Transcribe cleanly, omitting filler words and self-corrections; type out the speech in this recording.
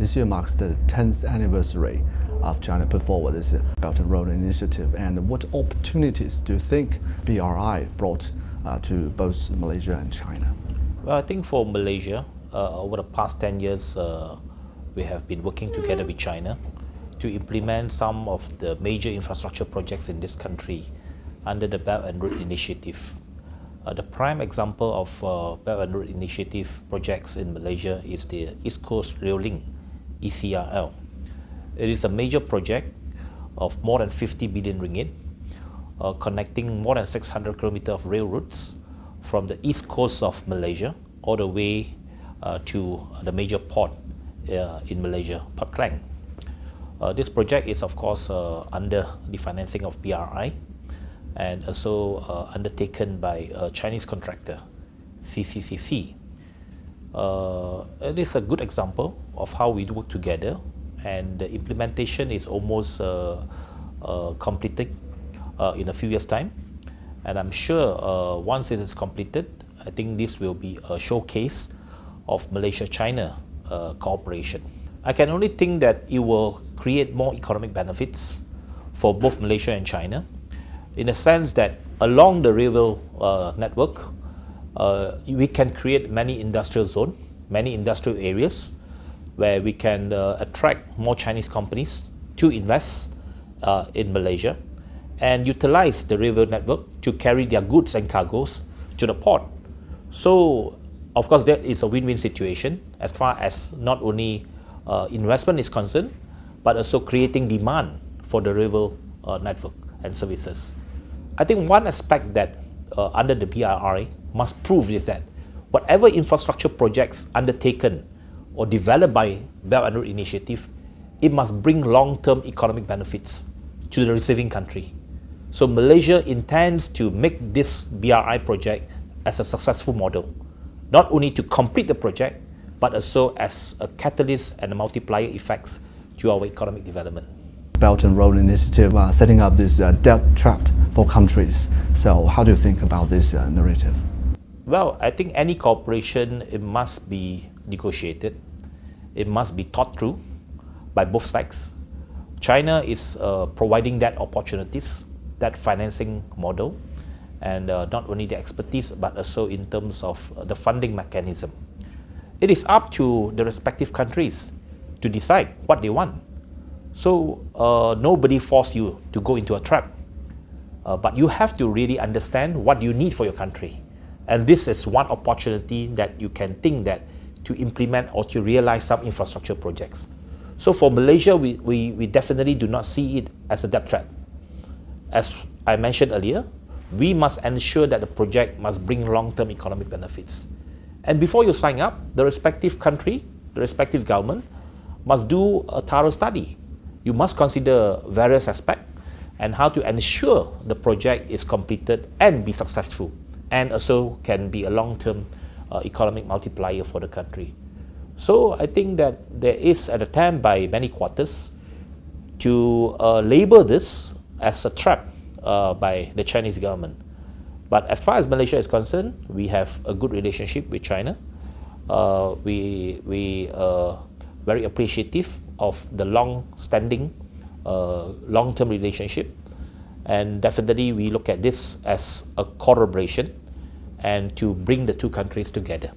This year marks the 10th anniversary of China put forward this Belt and Road Initiative. And what opportunities do you think BRI brought to both Malaysia and China? Well, I think for Malaysia, over the past 10 years, we have been working together with China to implement some of the major infrastructure projects in this country under the Belt and Road Initiative. The prime example of Belt and Road Initiative projects in Malaysia is the East Coast Rail Link, ECRL. It is a major project of more than 50 billion ringgit, connecting more than 600 kilometers of rail routes from the east coast of Malaysia all the way to the major port in Malaysia, Port Klang. This project is of course under the financing of BRI and also undertaken by a Chinese contractor, CCCC. It is a good example of how we work together, and the implementation is almost completed in a few years' time. And I'm sure once it is completed, I think this will be a showcase of Malaysia-China cooperation. I can only think that it will create more economic benefits for both Malaysia and China, in the sense that along the railway network, we can create many industrial zones, many industrial areas where we can attract more Chinese companies to invest in Malaysia and utilize the railway network to carry their goods and cargoes to the port. So, of course, that is a win-win situation as far as not only investment is concerned, but also creating demand for the railway network and services. I think one aspect that under the BRI must prove is that whatever infrastructure projects undertaken or developed by Belt and Road Initiative, it must bring long-term economic benefits to the receiving country. So Malaysia intends to make this BRI project as a successful model, not only to complete the project, but also as a catalyst and a multiplier effects to our economic development. Belt and Road Initiative setting up this debt trap for countries. So how do you think about this narrative? Well, I think any cooperation, it must be negotiated. It must be thought through by both sides. China is providing that opportunities, that financing model, and not only the expertise, but also in terms of the funding mechanism. It is up to the respective countries to decide what they want. So nobody forces you to go into a trap, but you have to really understand what you need for your country. And this is one opportunity that you can think that to implement or to realize some infrastructure projects. So for Malaysia, we definitely do not see it as a debt trap. As I mentioned earlier, we must ensure that the project must bring long-term economic benefits. And before you sign up, the respective country, the respective government, must do a thorough study. You must consider various aspects and how to ensure the project is completed and be successful, and also can be a long-term economic multiplier for the country. So I think that there is an attempt by many quarters to label this as a trap by the Chinese government. But as far as Malaysia is concerned, we have a good relationship with China. We are very appreciative of the long-standing, long-term relationship, and definitely we look at this as a collaboration and to bring the two countries together.